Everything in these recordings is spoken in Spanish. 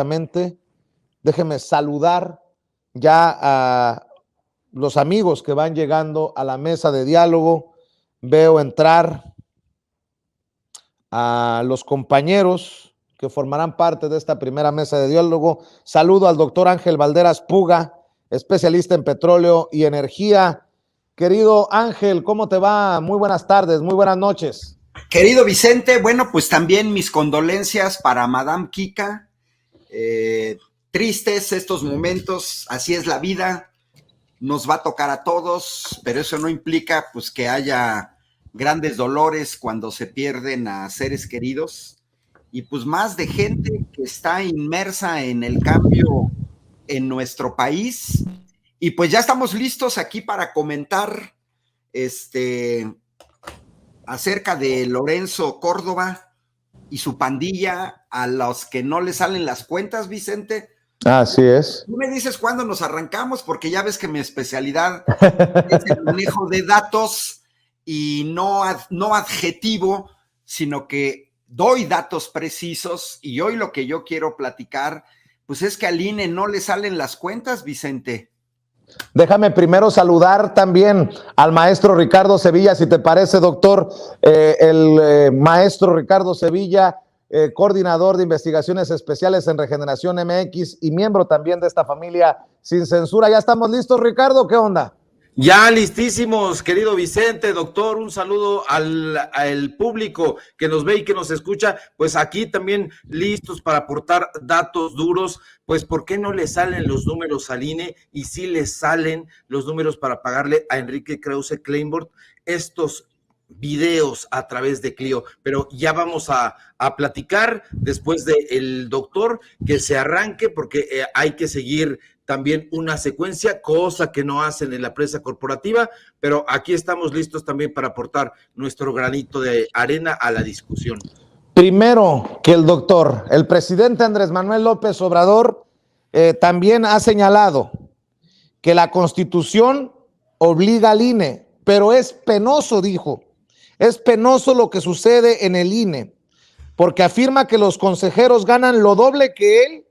inmediatamente. Déjeme saludar ya a los amigos que van llegando a la mesa de diálogo. Veo entrar a los compañeros que formarán parte de esta primera mesa de diálogo. Saludo al doctor Ángel Valderas Puga, especialista en petróleo y energía. Querido Ángel, ¿cómo te va? Muy buenas tardes, muy buenas noches. Querido Vicente, bueno, pues también mis condolencias para Madame Kika. Tristes estos momentos, así es la vida, nos va a tocar a todos, pero eso no implica pues que haya grandes dolores cuando se pierden a seres queridos y pues más de gente que está inmersa en el cambio en nuestro país. Y pues ya estamos listos aquí para comentar acerca de Lorenzo Córdoba y su pandilla, a los que no le salen las cuentas, Vicente. Así es. Tú me dices cuándo nos arrancamos, porque ya ves que mi especialidad es el manejo de datos y no adjetivo, sino que doy datos precisos. Y hoy lo que yo quiero platicar, pues es que al INE no le salen las cuentas, Vicente. Déjame primero saludar también al maestro Ricardo Sevilla, si te parece, doctor, maestro Ricardo Sevilla, coordinador de investigaciones especiales en Regeneración MX y miembro también de esta familia Sin Censura. ¿Ya estamos listos, Ricardo? ¿Qué onda? Ya listísimos, querido Vicente, doctor, un saludo al público que nos ve y que nos escucha, pues aquí también listos para aportar datos duros, pues ¿por qué no le salen los números al INE? Y sí le salen los números para pagarle a Enrique Krause Kleinbord estos videos a través de Clio, pero ya vamos a platicar después del doctor, que se arranque porque hay que seguir también una secuencia, cosa que no hacen en la prensa corporativa, pero aquí estamos listos también para aportar nuestro granito de arena a la discusión. Primero que el presidente Andrés Manuel López Obrador también ha señalado que la Constitución obliga al INE, pero es penoso, dijo, es penoso lo que sucede en el INE, porque afirma que los consejeros ganan lo doble que él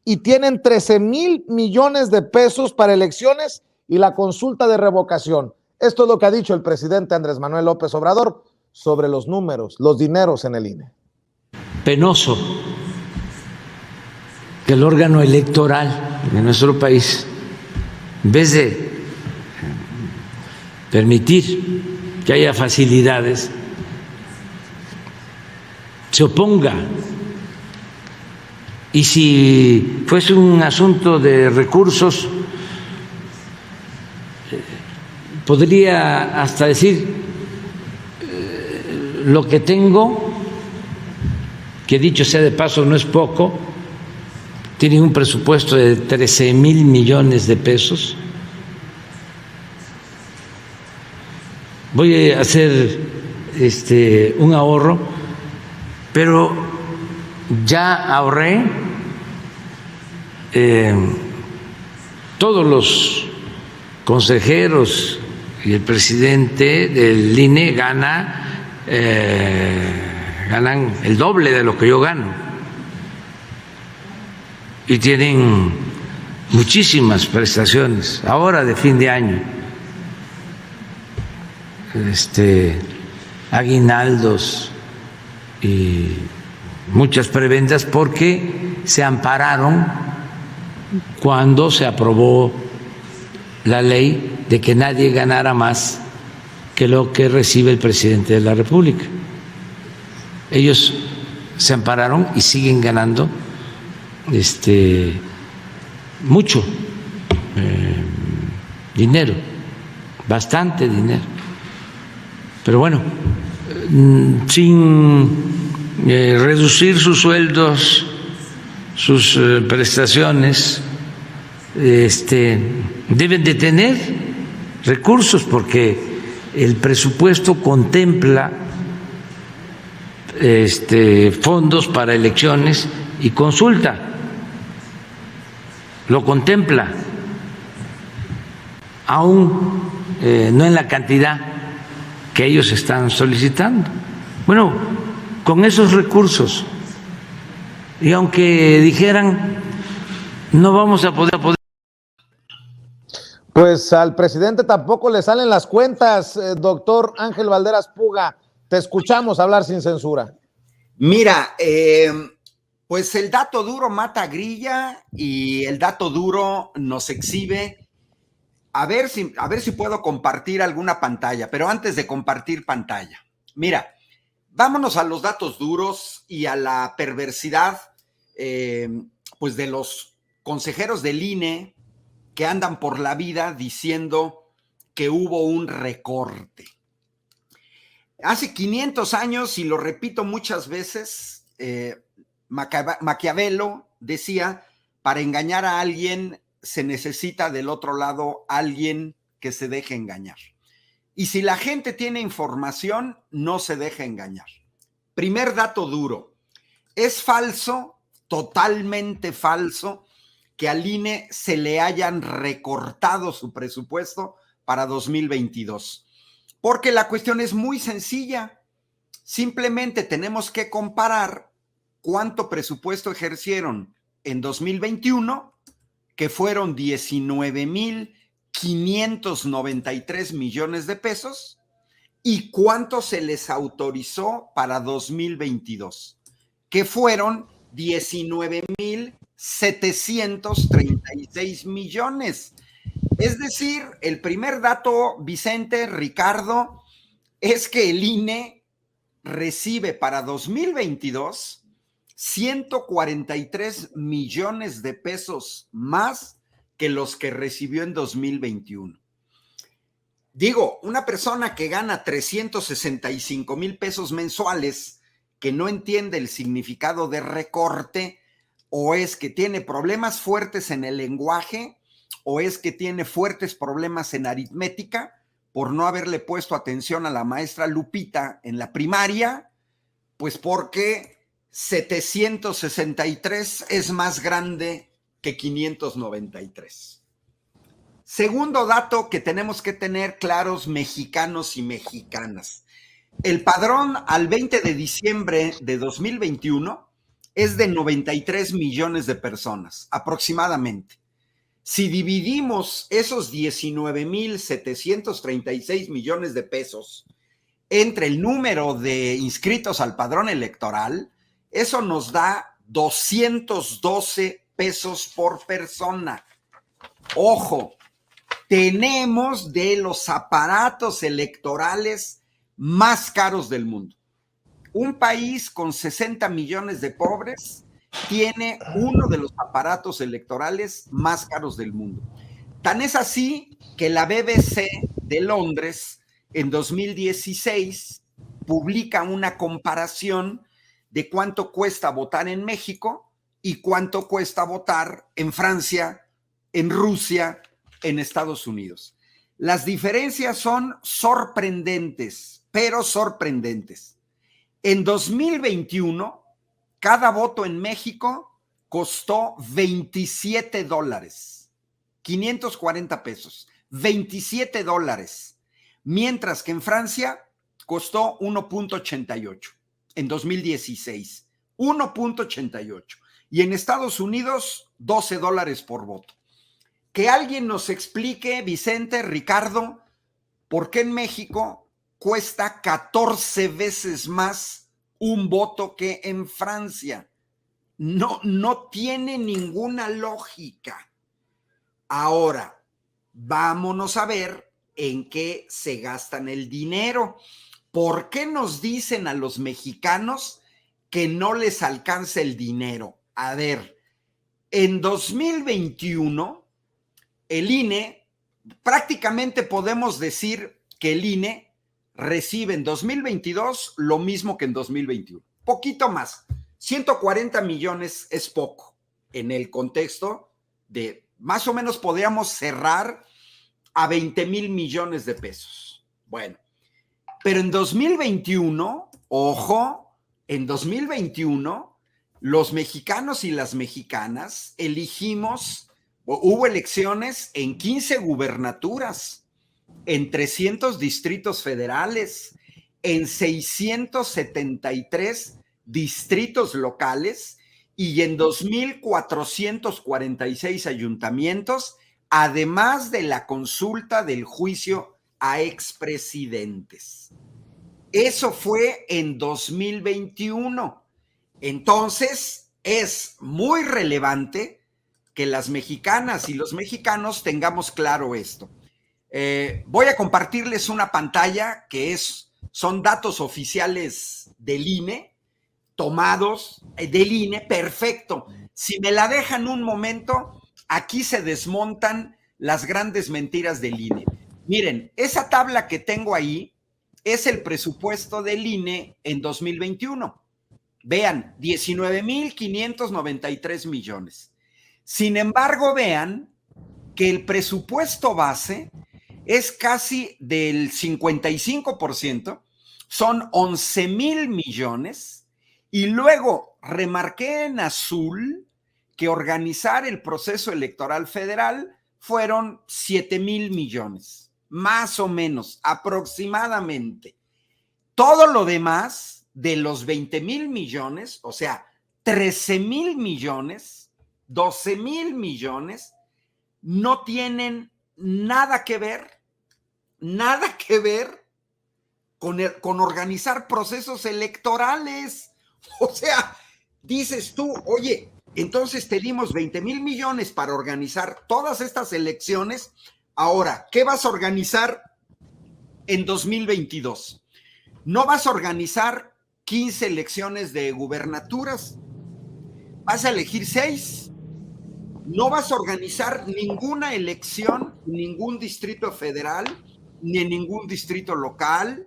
y tienen 13,000 millones de pesos para elecciones y la consulta de revocación. Esto es lo que ha dicho el presidente Andrés Manuel López Obrador sobre los números, los dineros en el INE. Penoso que el órgano electoral de nuestro país, en vez de permitir que haya facilidades, se oponga. Y si fuese un asunto de recursos, podría hasta decir lo que tengo, que dicho sea de paso no es poco, tiene un presupuesto de 13,000 millones de pesos. Voy a hacer un ahorro, pero ya ahorré. Todos los consejeros y el presidente del INE ganan el doble de lo que yo gano y tienen muchísimas prestaciones ahora de fin de año, aguinaldos y muchas prebendas, porque se ampararon cuando se aprobó la ley de que nadie ganara más que lo que recibe el presidente de la República. Ellos se ampararon y siguen ganando mucho dinero, bastante dinero. Pero bueno, sin reducir sus sueldos, sus prestaciones, deben de tener recursos, porque el presupuesto contempla fondos para elecciones y consulta, lo contempla, aún no en la cantidad que ellos están solicitando. Bueno, con esos recursos Y aunque dijeran, no vamos a poder. Pues al presidente tampoco le salen las cuentas, doctor Ángel Valderas Puga. Te escuchamos hablar sin censura. Mira, pues el dato duro mata grilla y el dato duro nos exhibe. A ver si puedo compartir alguna pantalla, pero antes de compartir pantalla, mira, vámonos a los datos duros y a la perversidad, pues de los consejeros del INE que andan por la vida diciendo que hubo un recorte. Hace 500 años, y lo repito muchas veces, Maquiavelo decía, para engañar a alguien se necesita del otro lado alguien que se deje engañar. Y si la gente tiene información, no se deja engañar. Primer dato duro. Es falso, totalmente falso, que al INE se le hayan recortado su presupuesto para 2022. Porque la cuestión es muy sencilla. Simplemente tenemos que comparar cuánto presupuesto ejercieron en 2021, que fueron 19,593 millones de pesos, y cuánto se les autorizó para 2022, que fueron 19,736 millones. Es decir, el primer dato, Vicente, Ricardo, es que el INE recibe para 2022 143 millones de pesos más que los que recibió en 2021. Digo, una persona que gana 365,000 pesos mensuales, que no entiende el significado de recorte, o es que tiene problemas fuertes en el lenguaje, o es que tiene fuertes problemas en aritmética, por no haberle puesto atención a la maestra Lupita en la primaria, pues porque 763 es más grande que 593. Segundo dato que tenemos que tener claros mexicanos y mexicanas. El padrón al 20 de diciembre de 2021 es de 93 millones de personas, aproximadamente. Si dividimos esos 19,736 millones de pesos entre el número de inscritos al padrón electoral, eso nos da 212 pesos por persona. Ojo, tenemos de los aparatos electorales más caros del mundo. Un país con 60 millones de pobres tiene uno de los aparatos electorales más caros del mundo. Tan es así que la BBC de Londres en 2016 publica una comparación de cuánto cuesta votar en México y cuánto cuesta votar en Francia, en Rusia, en Estados Unidos. Las diferencias son sorprendentes, pero sorprendentes. En 2021, cada voto en México costó $27, 540 pesos, $27, mientras que en Francia costó 1.88 en 2016, 1.88, y en Estados Unidos $12 por voto. Que alguien nos explique, Vicente, Ricardo, por qué en México cuesta 14 veces más un voto que en Francia. No tiene ninguna lógica. Ahora, vámonos a ver en qué se gastan el dinero. ¿Por qué nos dicen a los mexicanos que no les alcanza el dinero? A ver, en 2021, el INE, prácticamente podemos decir que el INE recibe en 2022 lo mismo que en 2021. Poquito más. 140 millones es poco en el contexto de más o menos podríamos cerrar a 20,000 millones de pesos. Bueno, pero en 2021, ojo, en 2021, los mexicanos y las mexicanas hubo elecciones en 15 gubernaturas, en 300 distritos federales, en 673 distritos locales y en 2,446 ayuntamientos, además de la consulta del juicio a expresidentes. Eso fue en 2021. Entonces, es muy relevante que las mexicanas y los mexicanos tengamos claro esto. Voy a compartirles una pantalla que son datos oficiales del INE, tomados del INE, perfecto. Si me la dejan un momento, aquí se desmontan las grandes mentiras del INE. Miren, esa tabla que tengo ahí es el presupuesto del INE en 2021. Vean, 19,593 millones. Sin embargo, vean que el presupuesto base es casi del 55%, son 11,000 millones, y luego remarqué en azul que organizar el proceso electoral federal fueron 7,000 millones, más o menos, aproximadamente. Todo lo demás de los 20,000 millones, o sea, 13,000 millones, 12,000 millones, no tienen nada que ver con organizar procesos electorales. O sea, dices tú, oye, entonces te dimos 20,000 millones para organizar todas estas elecciones. Ahora, ¿qué vas a organizar en 2022? No vas a organizar 15 elecciones de gubernaturas, vas a elegir 6. No vas a organizar ninguna elección, ningún distrito federal, ni en ningún distrito local,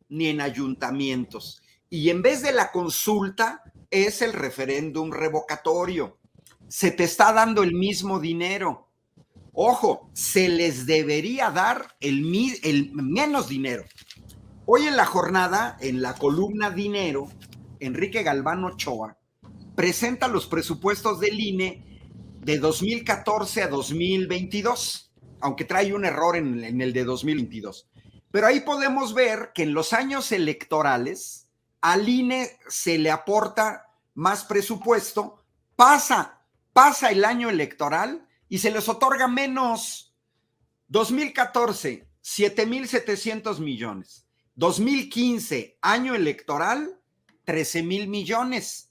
ni en ayuntamientos. Y en vez de la consulta, es el referéndum revocatorio. Se te está dando el mismo dinero. Ojo, se les debería dar el menos dinero. Hoy en la jornada, en la columna Dinero, Enrique Galván Ochoa presenta los presupuestos del INE de 2014 a 2022, aunque trae un error en el de 2022. Pero ahí podemos ver que en los años electorales al INE se le aporta más presupuesto, pasa el año electoral y se les otorga menos. 2014, 7,700 millones. 2015, año electoral, 13,000 millones.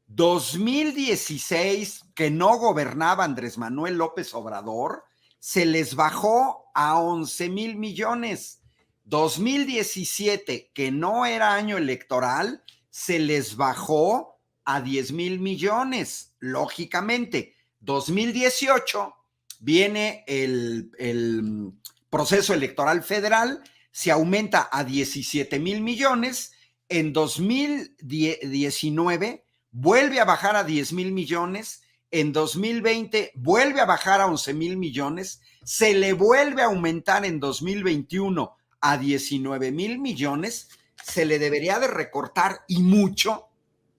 2016, que no gobernaba Andrés Manuel López Obrador, se les bajó a 11,000 millones. 2017, que no era año electoral, se les bajó a 10,000 millones. Lógicamente, 2018 viene el proceso electoral federal, se aumenta a 17,000 millones. En 2019 vuelve a bajar a 10,000 millones. En 2020 vuelve a bajar a 11,000 millones. Se le vuelve a aumentar en 2021 a 19,000 millones. Se le debería de recortar y mucho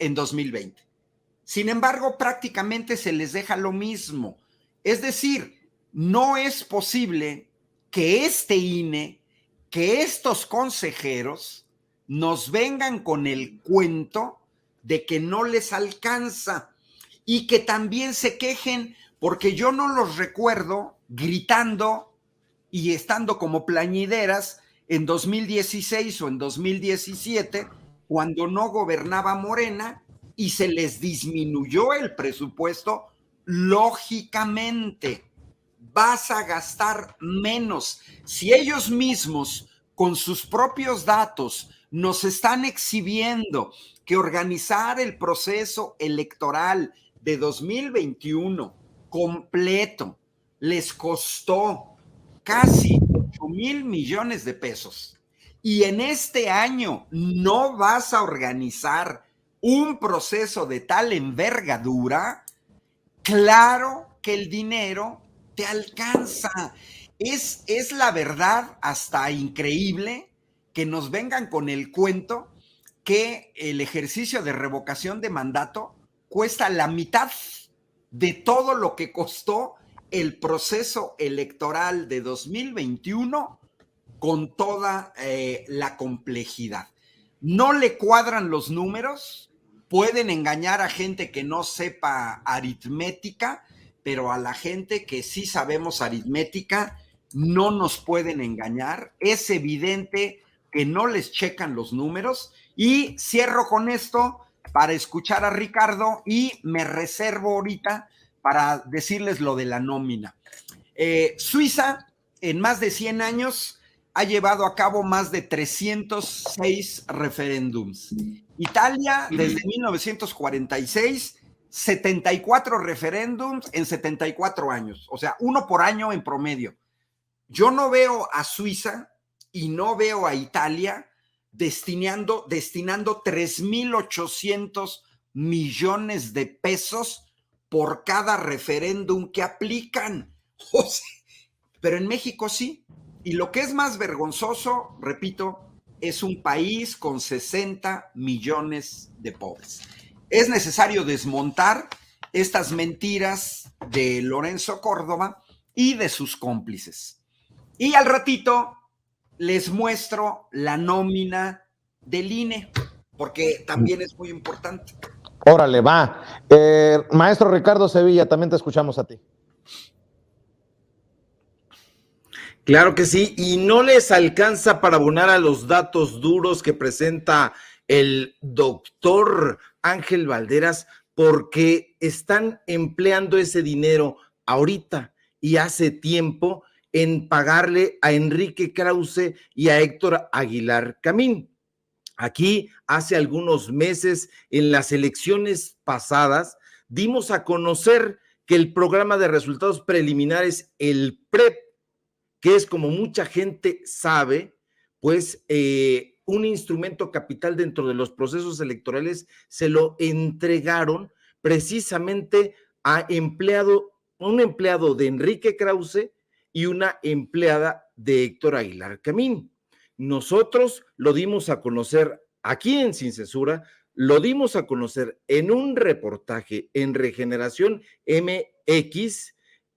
en 2020. Sin embargo, prácticamente se les deja lo mismo. Es decir, no es posible que este INE, que estos consejeros nos vengan con el cuento de que no les alcanza y que también se quejen, porque yo no los recuerdo gritando y estando como plañideras en 2016 o en 2017, cuando no gobernaba Morena y se les disminuyó el presupuesto. Lógicamente, vas a gastar menos. Si ellos mismos, con sus propios datos, nos están exhibiendo que organizar el proceso electoral de 2021 completo les costó casi 8,000 millones de pesos, y en este año no vas a organizar un proceso de tal envergadura, claro que el dinero te alcanza. Es la verdad hasta increíble que nos vengan con el cuento que el ejercicio de revocación de mandato cuesta la mitad de todo lo que costó el proceso electoral de 2021 con toda la complejidad. No le cuadran los números, pueden engañar a gente que no sepa aritmética, pero a la gente que sí sabemos aritmética no nos pueden engañar. Es evidente que no les checan los números. Y cierro con esto para escuchar a Ricardo y me reservo ahorita para decirles lo de la nómina. Suiza, en más de 100 años, ha llevado a cabo más de 306 referéndums. Italia, desde 1946, 74 referéndums en 74 años, o sea, uno por año en promedio. Yo no veo a Suiza y no veo a Italia destinando 3.800 millones de pesos por cada referéndum que aplican. O sea, pero en México sí. Y lo que es más vergonzoso, repito, es un país con 60 millones de pobres. Es necesario desmontar estas mentiras de Lorenzo Córdoba y de sus cómplices. Y al ratito les muestro la nómina del INE, porque también es muy importante. Órale, va. Maestro Ricardo Sevilla, también te escuchamos a ti. Claro que sí, y no les alcanza para abonar a los datos duros que presenta el doctor Ángel Valderas, porque están empleando ese dinero ahorita y hace tiempo en pagarle a Enrique Krause y a Héctor Aguilar Camín. Aquí, hace algunos meses, en las elecciones pasadas, dimos a conocer que el programa de resultados preliminares, el PREP, que es, como mucha gente sabe, pues un instrumento capital dentro de los procesos electorales, se lo entregaron precisamente a un empleado de Enrique Krause y una empleada de Héctor Aguilar Camín. Nosotros lo dimos a conocer aquí en Sin Censura, lo dimos a conocer en un reportaje en Regeneración MX.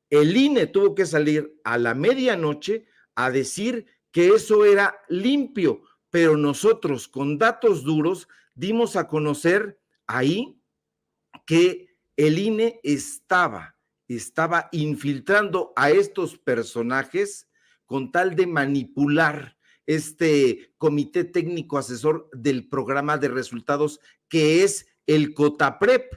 El INE tuvo que salir a la medianoche a decir que eso era limpio, pero nosotros con datos duros dimos a conocer ahí que el INE estaba infiltrando a estos personajes con tal de manipular este comité técnico asesor del programa de resultados que es el COTAPREP.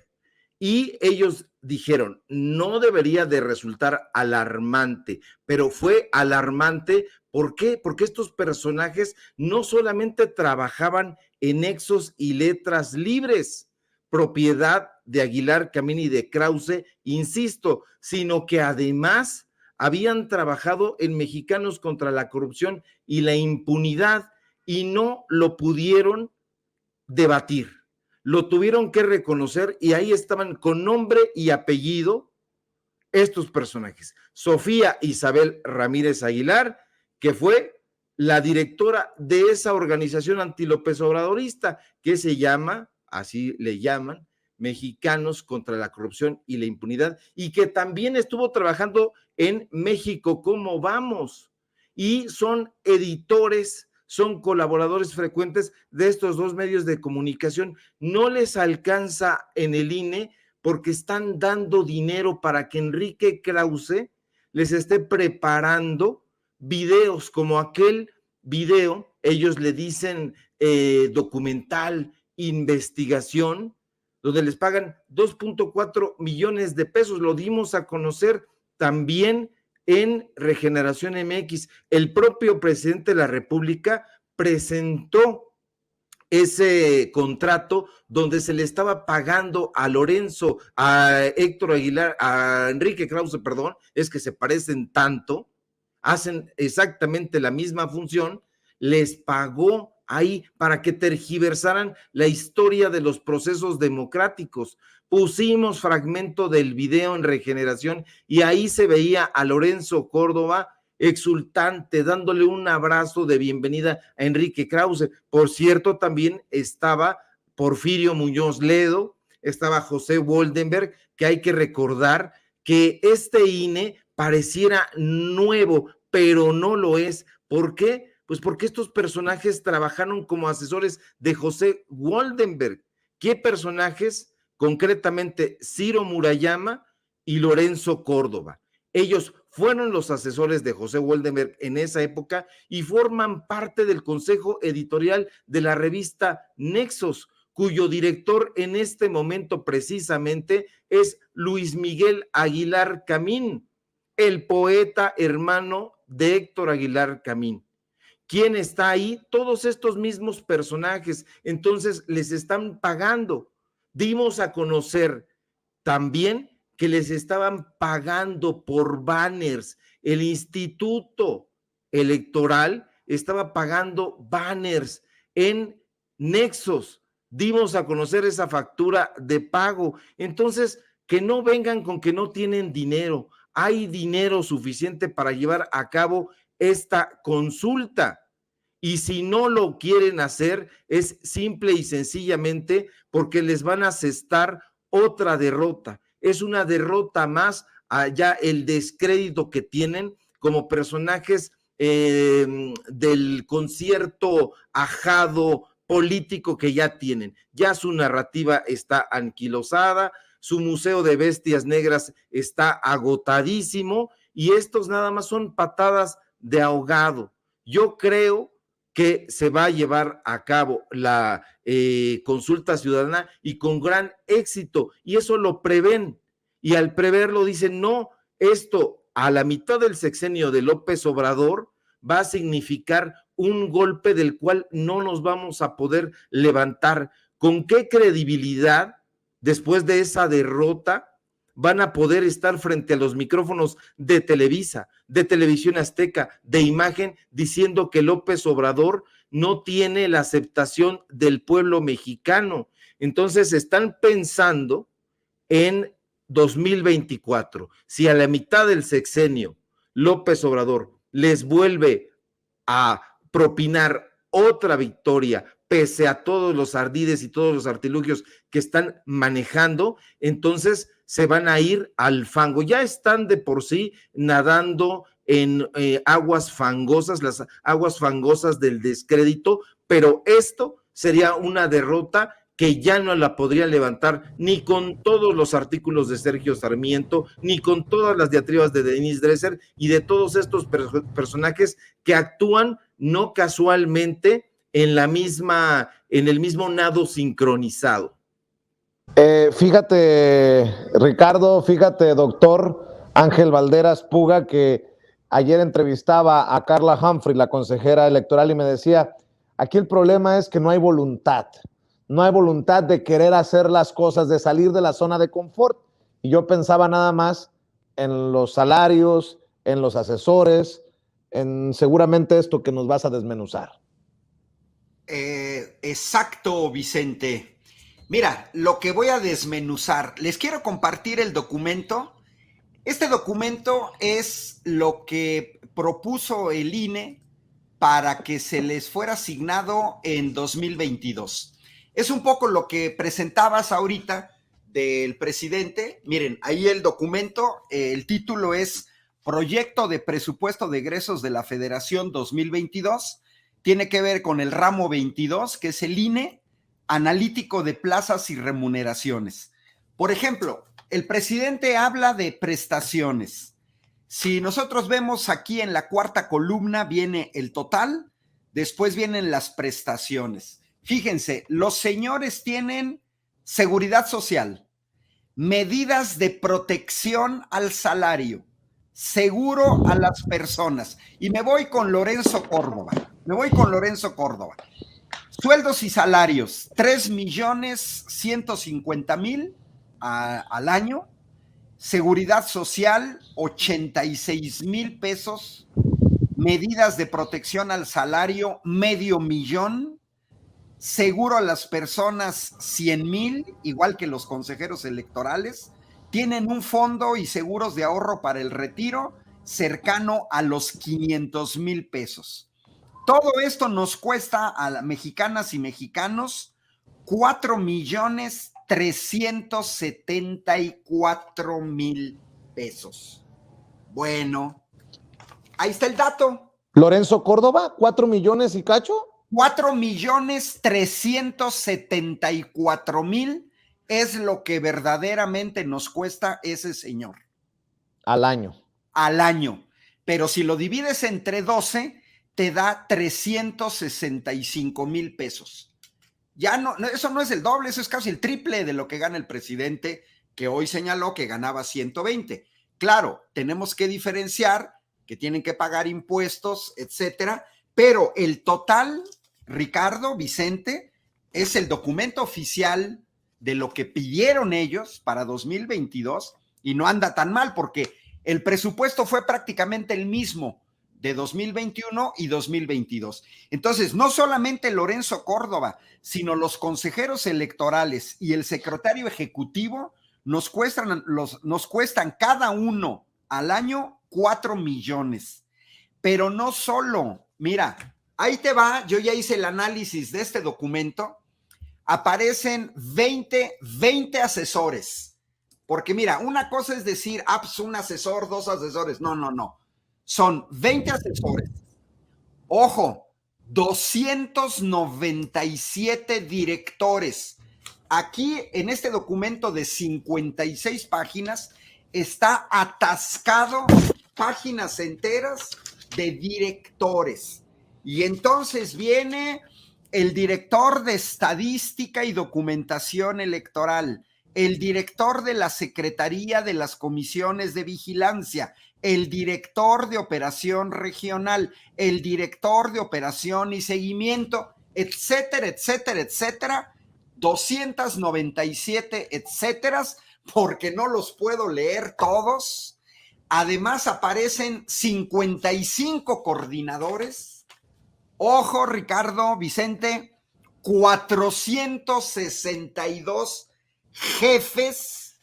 Y ellos dijeron, no debería de resultar alarmante, pero fue alarmante. ¿Por qué? Porque estos personajes no solamente trabajaban en Exos y Letras Libres, propiedad de Aguilar Camín y de Krause, insisto, sino que además habían trabajado en Mexicanos contra la Corrupción y la Impunidad y no lo pudieron debatir. Lo tuvieron que reconocer y ahí estaban con nombre y apellido estos personajes. Sofía Isabel Ramírez Aguilar, que fue la directora de esa organización antilópez obradorista, que se llama, así le llaman, Mexicanos contra la Corrupción y la Impunidad, y que también estuvo trabajando en México ¿Cómo vamos? Y son editores, son colaboradores frecuentes de estos dos medios de comunicación. No les alcanza en el INE porque están dando dinero para que Enrique Krause les esté preparando videos como aquel video, ellos le dicen documental, investigación, donde les pagan 2.4 millones de pesos. Lo dimos a conocer también en Regeneración MX. El propio presidente de la República presentó ese contrato donde se le estaba pagando a Lorenzo, a Héctor Aguilar, a Enrique Krause, perdón, es que se parecen tanto, hacen exactamente la misma función, les pagó ahí para que tergiversaran la historia de los procesos democráticos. Pusimos fragmento del video en Regeneración y ahí se veía a Lorenzo Córdoba exultante, dándole un abrazo de bienvenida a Enrique Krause. Por cierto, también estaba Porfirio Muñoz Ledo, estaba José Woldenberg, que hay que recordar que este INE pareciera nuevo, pero no lo es. ¿Por qué? Pues porque estos personajes trabajaron como asesores de José Woldenberg, ¿Qué personajes? Concretamente Ciro Murayama y Lorenzo Córdoba. Ellos fueron los asesores de José Woldenberg en esa época y forman parte del consejo editorial de la revista Nexos, cuyo director en este momento precisamente es Luis Miguel Aguilar Camín, el poeta hermano de Héctor Aguilar Camín. ¿Quién está ahí? Todos estos mismos personajes. Entonces les están pagando. Dimos a conocer también que les estaban pagando por banners. El Instituto Electoral estaba pagando banners en Nexos. Dimos a conocer esa factura de pago. Entonces, que no vengan con que no tienen dinero. Hay dinero suficiente para llevar a cabo esta consulta. Y si no lo quieren hacer, es simple y sencillamente porque les van a asestar otra derrota. Es una derrota más allá el descrédito que tienen como personajes del concierto ajado político que ya tienen. Ya su narrativa está anquilosada, su museo de bestias negras está agotadísimo y estos nada más son patadas de ahogado. Yo creo que se va a llevar a cabo la consulta ciudadana y con gran éxito, y eso lo prevén, y al preverlo dicen, no, esto a la mitad del sexenio de López Obrador va a significar un golpe del cual no nos vamos a poder levantar. ¿Con qué credibilidad, después de esa derrota, van a poder estar frente a los micrófonos de Televisa, de Televisión Azteca, de Imagen, diciendo que López Obrador no tiene la aceptación del pueblo mexicano? Entonces están pensando en 2024. Si a la mitad del sexenio López Obrador les vuelve a propinar otra victoria, pese a todos los ardides y todos los artilugios que están manejando, entonces se van a ir al fango. Ya están de por sí nadando en aguas fangosas, las aguas fangosas del descrédito, pero esto sería una derrota que ya no la podría levantar ni con todos los artículos de Sergio Sarmiento, ni con todas las diatribas de Denise Dresser y de todos estos personajes que actúan no casualmente en el mismo nado sincronizado. Fíjate, Ricardo, fíjate, doctor Ángel Valderas Puga, que ayer entrevistaba a Carla Humphrey, la consejera electoral, y me decía, aquí el problema es que no hay voluntad de querer hacer las cosas, de salir de la zona de confort. Y yo pensaba nada más en los salarios, en los asesores, en seguramente esto que nos vas a desmenuzar. Exacto, Vicente. Mira, lo que voy a desmenuzar, les quiero compartir el documento. Este documento es lo que propuso el INE para que se les fuera asignado en 2022. Es un poco lo que presentabas ahorita del presidente. Miren, ahí el documento, el título es Proyecto de Presupuesto de Egresos de la Federación 2022. Tiene que ver con el ramo 22, que es el INE, analítico de plazas y remuneraciones. Por ejemplo, el presidente habla de prestaciones. Si nosotros vemos aquí en la cuarta columna viene el total, después vienen las prestaciones. Fíjense, los señores tienen seguridad social, medidas de protección al salario, seguro a las personas. Y me voy con Lorenzo Córdoba. Sueldos y salarios, 3,150,000 al año. Seguridad social, 86,000 pesos. Medidas de protección al salario, 500,000. Seguro a las personas, 100,000, igual que los consejeros electorales. Tienen un fondo y seguros de ahorro para el retiro cercano a los 500,000 pesos. Todo esto nos cuesta a mexicanas y mexicanos 4,374,000 pesos. Bueno, ahí está el dato. Lorenzo Córdoba, 4 millones y cacho. 4,374,000 es lo que verdaderamente nos cuesta ese señor. Al año. Al año. Pero si lo divides entre 12, te da 365,000 pesos. Ya no, eso no es el doble, eso es casi el triple de lo que gana el presidente, que hoy señaló que ganaba 120. Claro, tenemos que diferenciar que tienen que pagar impuestos, etcétera, pero el total, Ricardo, Vicente, es el documento oficial de lo que pidieron ellos para 2022 y no anda tan mal porque el presupuesto fue prácticamente el mismo de 2021 y 2022. Entonces, no solamente Lorenzo Córdoba, sino los consejeros electorales y el secretario ejecutivo nos cuestan cada uno al año 4 millones. Pero no solo, mira, ahí te va, yo ya hice el análisis de este documento, aparecen 20 asesores. Porque mira, una cosa es decir, pues un asesor, 2 asesores. No. Son 20 asesores. Ojo, 297 directores. Aquí en este documento de 56 páginas está atascado páginas enteras de directores. Y entonces viene el director de Estadística y Documentación Electoral, el director de la Secretaría de las Comisiones de Vigilancia, el director de Operación Regional, el director de Operación y Seguimiento, etcétera, etcétera, etcétera, 297 etcéteras, porque no los puedo leer todos. Además aparecen 55 coordinadores. Ojo, Ricardo, Vicente, 462 jefes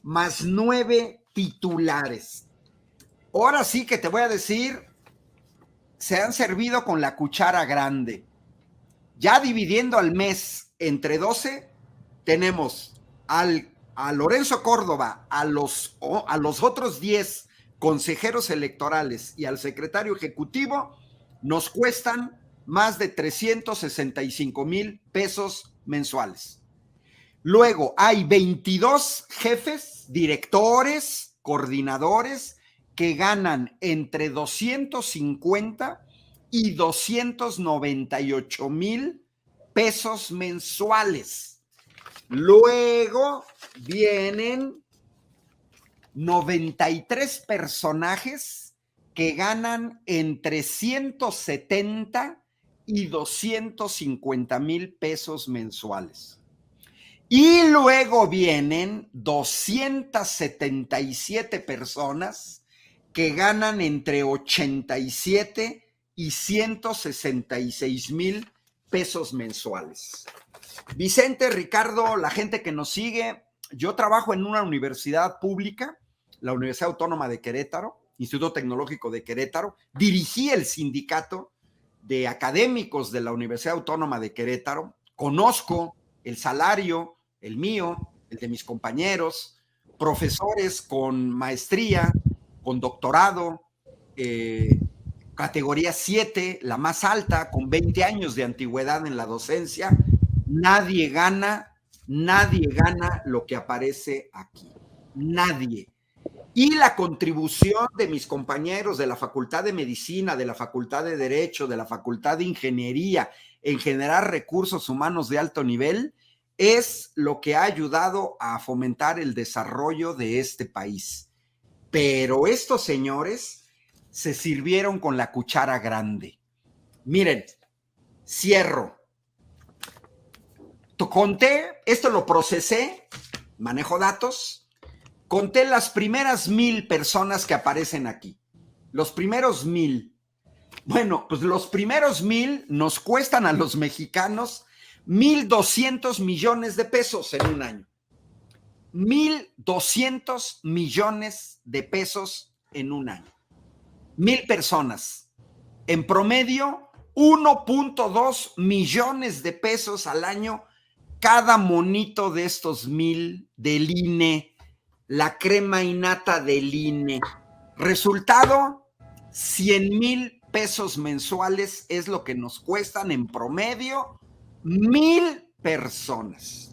más 9 titulares. Ahora sí que te voy a decir, se han servido con la cuchara grande. Ya dividiendo al mes entre 12, tenemos a Lorenzo Córdoba, a los otros 10 consejeros electorales y al secretario ejecutivo, nos cuestan más de 365,000 pesos mensuales. Luego hay 22 jefes, directores, coordinadores que ganan entre 250 y 298,000 pesos mensuales. Luego vienen 93 personajes que ganan entre 170 y 250,000 pesos mensuales. Y luego vienen 277 personas que ganan entre 87 y 166,000 pesos mensuales. Vicente, Ricardo, la gente que nos sigue, yo trabajo en una universidad pública, la Universidad Autónoma de Querétaro, Instituto Tecnológico de Querétaro, dirigí el sindicato de académicos de la Universidad Autónoma de Querétaro, conozco el salario, el mío, el de mis compañeros, profesores con maestría, con doctorado, categoría 7, la más alta, con 20 años de antigüedad en la docencia. Nadie gana lo que aparece aquí. Nadie. Y la contribución de mis compañeros de la Facultad de Medicina, de la Facultad de Derecho, de la Facultad de Ingeniería, en generar recursos humanos de alto nivel, es lo que ha ayudado a fomentar el desarrollo de este país. Pero estos señores se sirvieron con la cuchara grande. Miren, cierro. Conté, esto lo procesé, manejo datos, conté las primeras 1,000 personas que aparecen aquí. Los primeros 1,000. Bueno, pues los primeros 1,000 nos cuestan a los mexicanos 1,200 millones de pesos en un año. 1,200 millones de pesos en un año. 1,000 personas. En promedio, 1.2 millones de pesos al año cada monito de estos 1,000 del INE, la crema innata del INE. Resultado, 100,000 pesos mensuales es lo que nos cuestan en promedio 1,000 personas.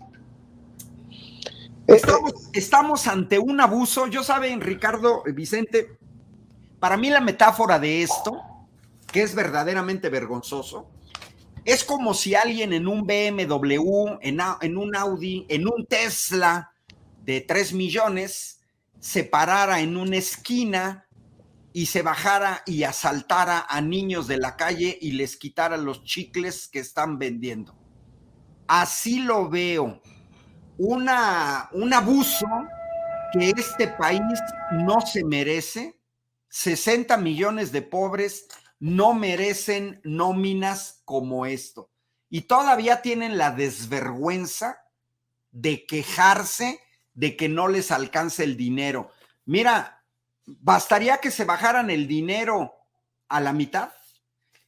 Estamos ante un abuso. Yo saben, Ricardo, Vicente, para mí la metáfora de esto, que es verdaderamente vergonzoso, es como si alguien en un BMW, en un Audi, en un Tesla de 3 millones, se parara en una esquina y se bajara y asaltara a niños de la calle y les quitara los chicles que están vendiendo. Así lo veo. Un abuso que este país no se merece. 60 millones de pobres no merecen nóminas como esto. Y todavía tienen la desvergüenza de quejarse de que no les alcance el dinero. Mira, bastaría que se bajaran el dinero a la mitad.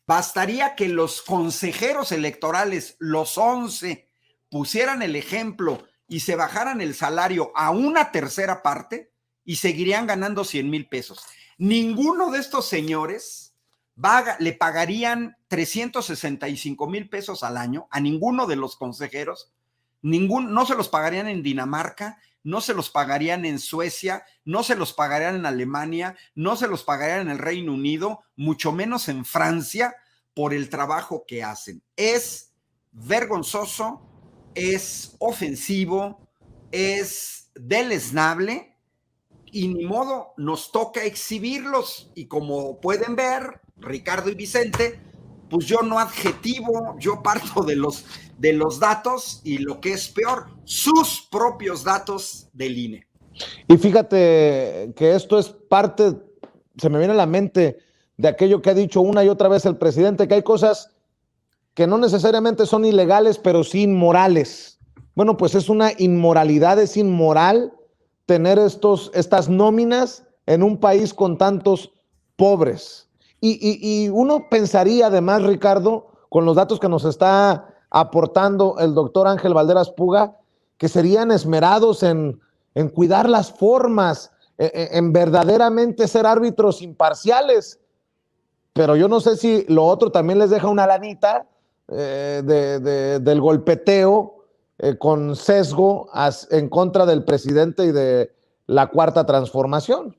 Bastaría que los consejeros electorales, los 11, pusieran el ejemplo y se bajaran el salario a una tercera parte y seguirían ganando 100,000 pesos. Ninguno de estos señores le pagarían 365,000 pesos al año a ninguno de los consejeros. No se los pagarían en Dinamarca, no se los pagarían en Suecia, no se los pagarían en Alemania, no se los pagarían en el Reino Unido, mucho menos en Francia, por el trabajo que hacen. Es vergonzoso, es ofensivo, es deleznable y ni modo, nos toca exhibirlos. Y como pueden ver, Ricardo y Vicente, pues yo no adjetivo, yo parto de los datos y lo que es peor, sus propios datos del INE. Y fíjate que esto es parte, se me viene a la mente de aquello que ha dicho una y otra vez el presidente, que hay cosas que no necesariamente son ilegales, pero sí inmorales. Bueno, pues es una inmoralidad, es inmoral tener estas nóminas en un país con tantos pobres. Y uno pensaría además, Ricardo, con los datos que nos está aportando el doctor Ángel Valderas Puga, que serían esmerados en cuidar las formas, en verdaderamente ser árbitros imparciales. Pero yo no sé si lo otro también les deja una lanita del golpeteo con sesgo en contra del presidente y de la Cuarta Transformación.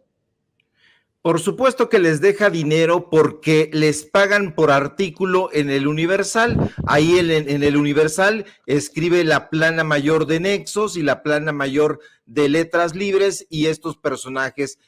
Por supuesto que les deja dinero porque les pagan por artículo en el Universal. Ahí en el Universal escribe la plana mayor de Nexos y la plana mayor de Letras Libres, y estos personajes,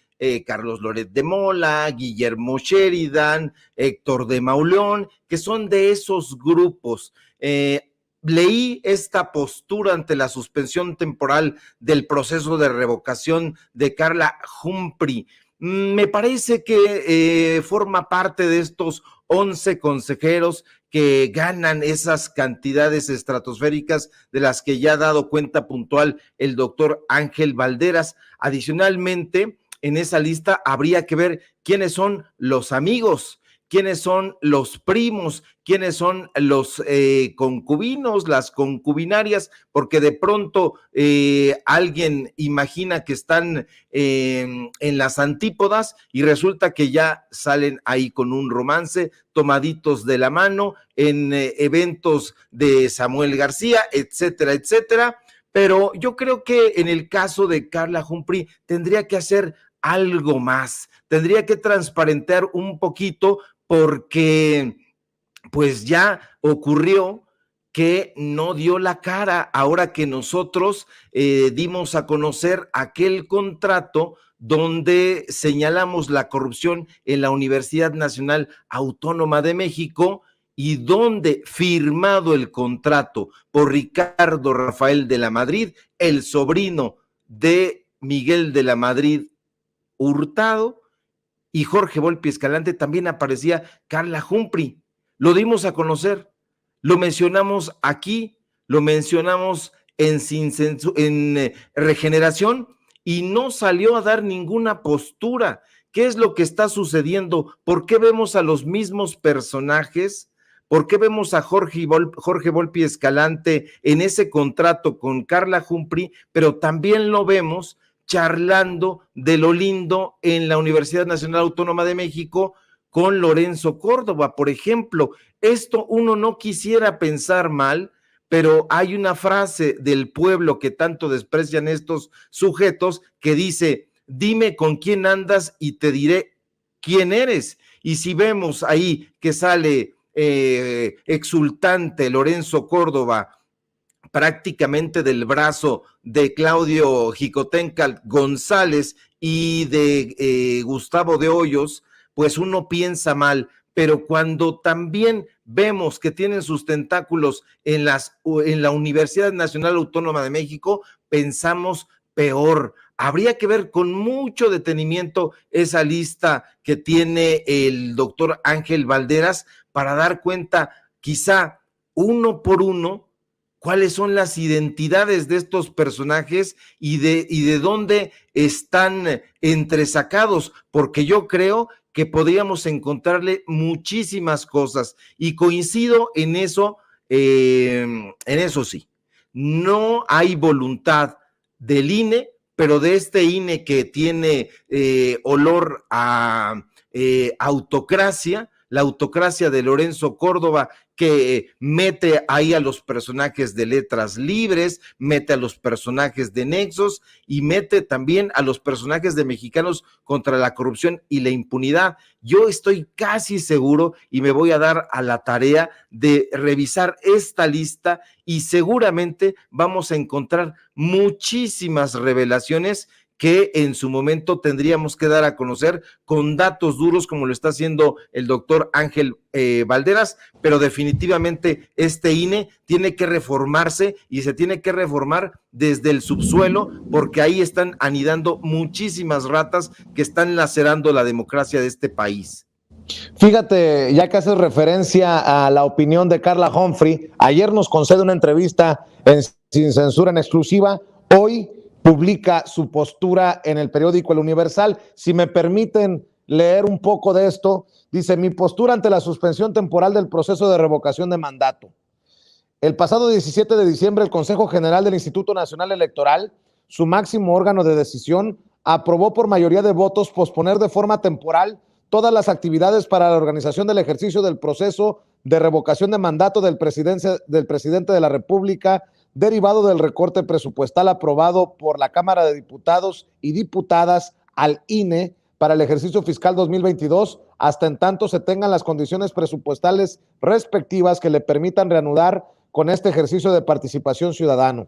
Carlos Loret de Mola, Guillermo Sheridan, Héctor de Mauleón, que son de esos grupos. Leí esta postura ante la suspensión temporal del proceso de revocación de Carla Humphrey. Me parece que forma parte de estos 11 consejeros que ganan esas cantidades estratosféricas de las que ya ha dado cuenta puntual el doctor Ángel Valderas. Adicionalmente, en esa lista habría que ver quiénes son los amigos, quiénes son los primos, quiénes son los concubinos, las concubinarias, porque de pronto alguien imagina que están en las antípodas y resulta que ya salen ahí con un romance, tomaditos de la mano, en eventos de Samuel García, etcétera, etcétera. Pero yo creo que en el caso de Carla Humphrey tendría que hacer algo más, tendría que transparentar un poquito, porque pues ya ocurrió que no dio la cara ahora que nosotros dimos a conocer aquel contrato donde señalamos la corrupción en la Universidad Nacional Autónoma de México, y donde, firmado el contrato por Ricardo Rafael de la Madrid, el sobrino de Miguel de la Madrid Hurtado, y Jorge Volpi Escalante, también aparecía Carla Humphrey. Lo dimos a conocer, lo mencionamos aquí, lo mencionamos en Regeneración, y no salió a dar ninguna postura. ¿Qué es lo que está sucediendo? ¿Por qué vemos a los mismos personajes? ¿Por qué vemos a Jorge Volpi Escalante en ese contrato con Carla Humphrey, pero también lo vemos charlando de lo lindo en la Universidad Nacional Autónoma de México con Lorenzo Córdoba, por ejemplo. Esto uno no quisiera pensar mal, pero hay una frase del pueblo que tanto desprecian estos sujetos que dice: dime con quién andas y te diré quién eres. Y si vemos ahí que sale exultante Lorenzo Córdoba, prácticamente del brazo de Claudio Jicotencal González y de Gustavo de Hoyos, pues uno piensa mal, pero cuando también vemos que tienen sus tentáculos en la Universidad Nacional Autónoma de México, pensamos peor. Habría que ver con mucho detenimiento esa lista que tiene el doctor Ángel Valderas para dar cuenta, quizá uno por uno, cuáles son las identidades de estos personajes y de dónde están entresacados, porque yo creo que podríamos encontrarle muchísimas cosas, y coincido en eso sí, no hay voluntad del INE, pero de este INE que tiene olor a autocracia, la autocracia de Lorenzo Córdoba, que mete ahí a los personajes de Letras Libres, mete a los personajes de Nexos y mete también a los personajes de Mexicanos contra la Corrupción y la Impunidad. Yo estoy casi seguro, y me voy a dar a la tarea de revisar esta lista, y seguramente vamos a encontrar muchísimas revelaciones que en su momento tendríamos que dar a conocer con datos duros, como lo está haciendo el doctor Ángel Valderas, pero definitivamente este INE tiene que reformarse, y se tiene que reformar desde el subsuelo, porque ahí están anidando muchísimas ratas que están lacerando la democracia de este país. Fíjate, ya que haces referencia a la opinión de Carla Humphrey, ayer nos concede una entrevista Sin Censura en exclusiva, hoy publica su postura en el periódico El Universal. Si me permiten leer un poco de esto, dice: mi postura ante la suspensión temporal del proceso de revocación de mandato. El pasado 17 de diciembre, el Consejo General del Instituto Nacional Electoral, su máximo órgano de decisión, aprobó por mayoría de votos posponer de forma temporal todas las actividades para la organización del ejercicio del proceso de revocación de mandato del presidente de la República, derivado del recorte presupuestal aprobado por la Cámara de Diputados y Diputadas al INE para el ejercicio fiscal 2022, hasta en tanto se tengan las condiciones presupuestales respectivas que le permitan reanudar con este ejercicio de participación ciudadana.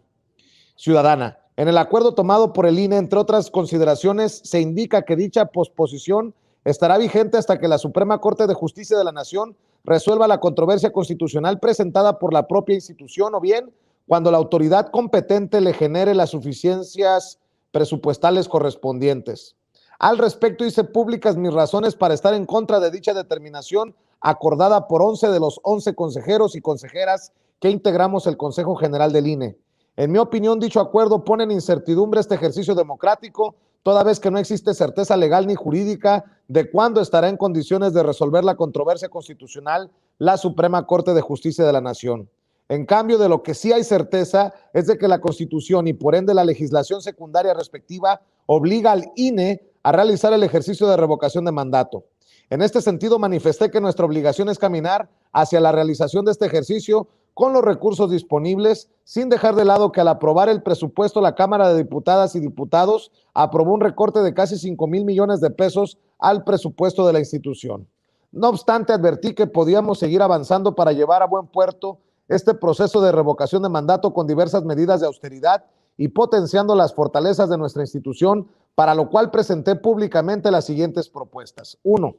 En el acuerdo tomado por el INE, entre otras consideraciones, se indica que dicha posposición estará vigente hasta que la Suprema Corte de Justicia de la Nación resuelva la controversia constitucional presentada por la propia institución, o bien cuando la autoridad competente le genere las suficiencias presupuestales correspondientes. Al respecto, hice públicas mis razones para estar en contra de dicha determinación acordada por 11 de los 11 consejeros y consejeras que integramos el Consejo General del INE. En mi opinión, dicho acuerdo pone en incertidumbre este ejercicio democrático, toda vez que no existe certeza legal ni jurídica de cuándo estará en condiciones de resolver la controversia constitucional la Suprema Corte de Justicia de la Nación. En cambio, de lo que sí hay certeza es de que la Constitución y por ende la legislación secundaria respectiva obliga al INE a realizar el ejercicio de revocación de mandato. En este sentido, manifesté que nuestra obligación es caminar hacia la realización de este ejercicio con los recursos disponibles, sin dejar de lado que al aprobar el presupuesto, la Cámara de Diputadas y Diputados aprobó un recorte de casi 5,000 millones de pesos al presupuesto de la institución. No obstante, advertí que podíamos seguir avanzando para llevar a buen puerto este proceso de revocación de mandato con diversas medidas de austeridad y potenciando las fortalezas de nuestra institución, para lo cual presenté públicamente las siguientes propuestas. 1.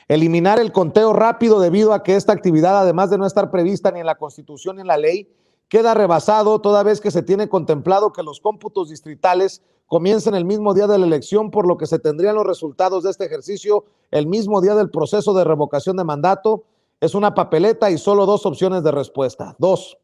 Eliminar el conteo rápido, debido a que esta actividad, además de no estar prevista ni en la Constitución ni en la ley, queda rebasado toda vez que se tiene contemplado que los cómputos distritales comiencen el mismo día de la elección, por lo que se tendrían los resultados de este ejercicio el mismo día del proceso de revocación de mandato. Es una papeleta y solo 2 opciones de respuesta. 2.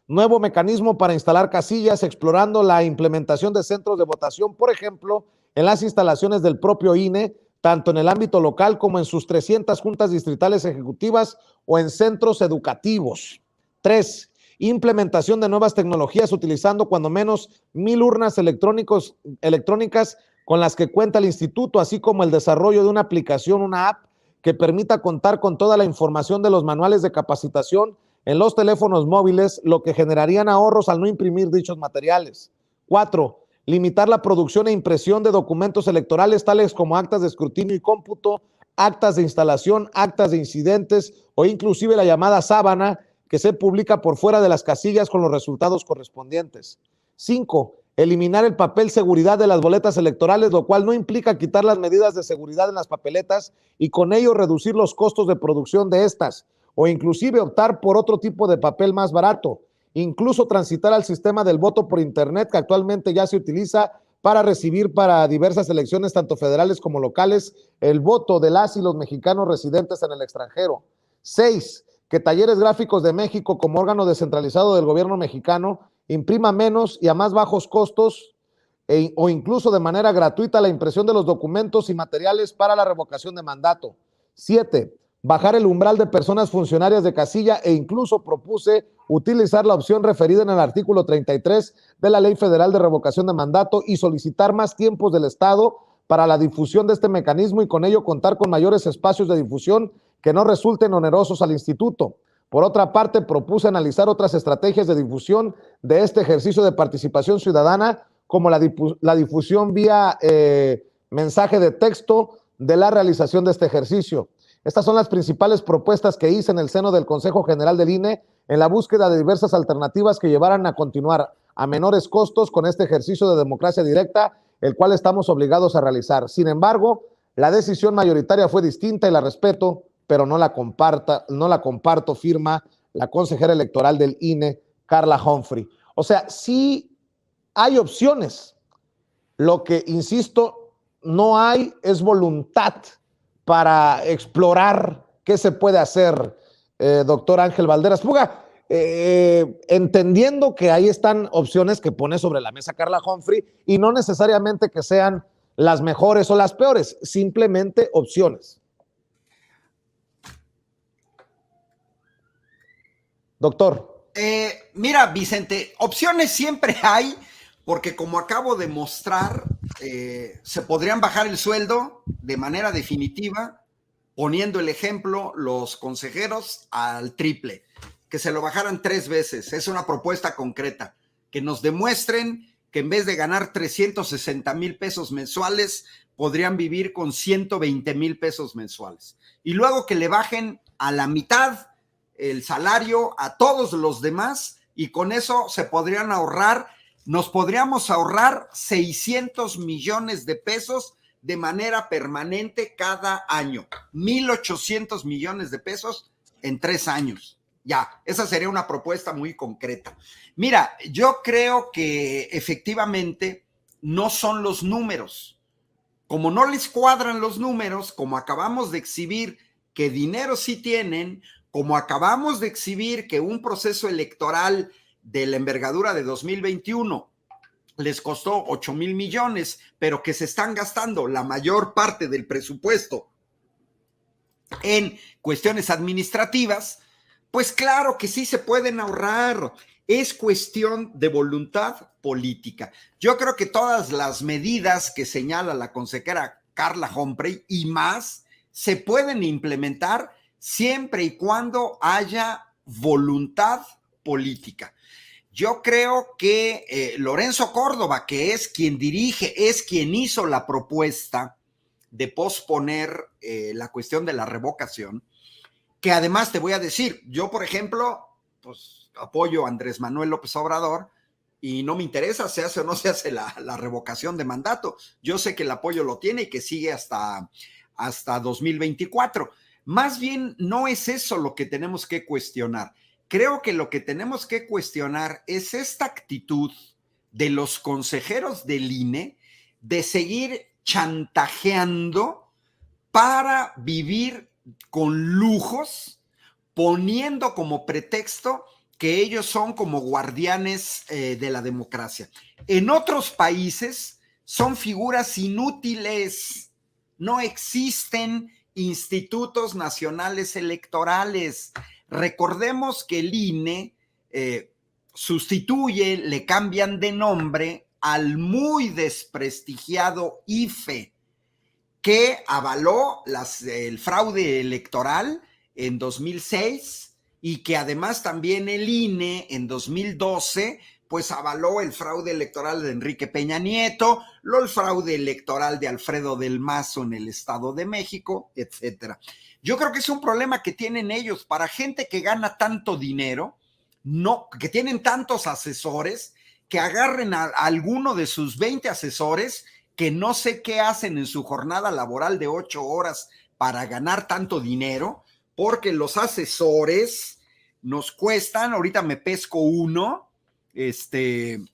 Nuevo mecanismo para instalar casillas, explorando la implementación de centros de votación, por ejemplo, en las instalaciones del propio INE, tanto en el ámbito local como en sus 300 juntas distritales ejecutivas o en centros educativos. 3. Implementación de nuevas tecnologías utilizando cuando menos 1,000 urnas electrónicas con las que cuenta el instituto, así como el desarrollo de una aplicación, una app, que permita contar con toda la información de los manuales de capacitación en los teléfonos móviles, lo que generarían ahorros al no imprimir dichos materiales. 4. Limitar la producción e impresión de documentos electorales tales como actas de escrutinio y cómputo, actas de instalación, actas de incidentes o inclusive la llamada sábana que se publica por fuera de las casillas con los resultados correspondientes. 5. Eliminar el papel seguridad de las boletas electorales, lo cual no implica quitar las medidas de seguridad en las papeletas y con ello reducir los costos de producción de estas, o inclusive optar por otro tipo de papel más barato. Incluso transitar al sistema del voto por internet que actualmente ya se utiliza para recibir para diversas elecciones, tanto federales como locales, el voto de las y los mexicanos residentes en el extranjero. 6. Que Talleres Gráficos de México, como órgano descentralizado del gobierno mexicano, imprima menos y a más bajos costos o incluso de manera gratuita la impresión de los documentos y materiales para la revocación de mandato. 7. Bajar el umbral de personas funcionarias de casilla e incluso propuse utilizar la opción referida en el artículo 33 de la Ley Federal de Revocación de Mandato y solicitar más tiempos del Estado para la difusión de este mecanismo y con ello contar con mayores espacios de difusión que no resulten onerosos al instituto. Por otra parte, propuse analizar otras estrategias de difusión de este ejercicio de participación ciudadana, como la difusión vía mensaje de texto de la realización de este ejercicio. Estas son las principales propuestas que hice en el seno del Consejo General del INE en la búsqueda de diversas alternativas que llevaran a continuar a menores costos con este ejercicio de democracia directa, el cual estamos obligados a realizar. Sin embargo, la decisión mayoritaria fue distinta y la respeto, pero no la comparto, firma la consejera electoral del INE, Carla Humphrey. O sea, sí hay opciones. Lo que, insisto, no hay es voluntad para explorar qué se puede hacer, doctor Ángel Valderas Puga, entendiendo que ahí están opciones que pone sobre la mesa Carla Humphrey y no necesariamente que sean las mejores o las peores, simplemente opciones. Doctor. Mira, Vicente, opciones siempre hay, porque como acabo de mostrar, se podrían bajar el sueldo de manera definitiva, poniendo el ejemplo, los consejeros al triple, que se lo bajaran 3 veces. Es una propuesta concreta, que nos demuestren que en vez de ganar 360,000 pesos mensuales, podrían vivir con 120,000 pesos mensuales. Y luego que le bajen a la mitad el salario a todos los demás y con eso nos podríamos ahorrar 600 millones de pesos de manera permanente cada año, 1,800 millones de pesos en 3 años. Ya, esa sería una propuesta muy concreta. Mira, yo creo que efectivamente no son los números. Como no les cuadran los números, como acabamos de exhibir que dinero sí tienen, como acabamos de exhibir que un proceso electoral de la envergadura de 2021 les costó 8,000 millones, pero que se están gastando la mayor parte del presupuesto en cuestiones administrativas, pues claro que sí se pueden ahorrar. Es cuestión de voluntad política. Yo creo que todas las medidas que señala la consejera Carla Humphrey y más se pueden implementar siempre y cuando haya voluntad política. Yo creo que Lorenzo Córdoba, que es quien dirige, es quien hizo la propuesta de posponer la cuestión de la revocación, que además te voy a decir, yo por ejemplo, pues apoyo a Andrés Manuel López Obrador y no me interesa se hace o no se hace la revocación de mandato. Yo sé que el apoyo lo tiene y que sigue hasta 2024. Más bien no es eso lo que tenemos que cuestionar. Creo que lo que tenemos que cuestionar es esta actitud de los consejeros del INE de seguir chantajeando para vivir con lujos, poniendo como pretexto que ellos son como guardianes de la democracia. En otros países son figuras inútiles, no existen institutos nacionales electorales. Recordemos que el INE le cambian de nombre al muy desprestigiado IFE, que avaló el fraude electoral en 2006 y que además también el INE en 2012 pues avaló el fraude electoral de Enrique Peña Nieto, el fraude electoral de Alfredo del Mazo en el Estado de México, etcétera. Yo creo que es un problema que tienen ellos para gente que gana tanto dinero, no, que tienen tantos asesores, que agarren a alguno de sus 20 asesores que no sé qué hacen en su jornada laboral de 8 horas para ganar tanto dinero, porque los asesores nos cuestan, ahorita me pesco uno, de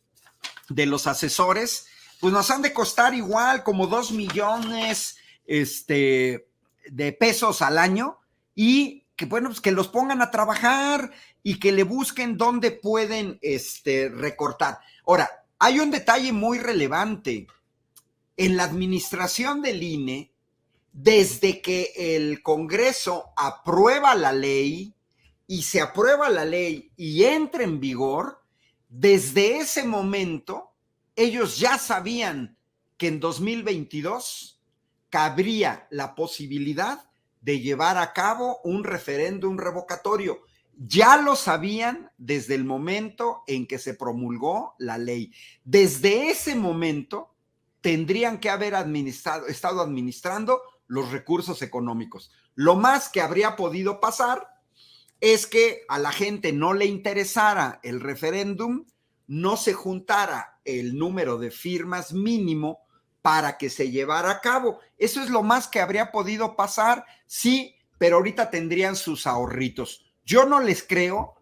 los asesores, pues nos han de costar igual como 2 millones de pesos al año, y que bueno, pues que los pongan a trabajar y que le busquen dónde pueden recortar. Ahora, hay un detalle muy relevante. En la administración del INE, desde que el Congreso aprueba la ley y se aprueba la ley y entra en vigor, desde ese momento, ellos ya sabían que en 2022 cabría la posibilidad de llevar a cabo un referéndum revocatorio. Ya lo sabían desde el momento en que se promulgó la ley. Desde ese momento tendrían que haber estado administrando los recursos económicos. Lo más que habría podido pasar es que a la gente no le interesara el referéndum, no se juntara el número de firmas mínimo para que se llevara a cabo. Eso es lo más que habría podido pasar, sí, pero ahorita tendrían sus ahorritos. Yo no les creo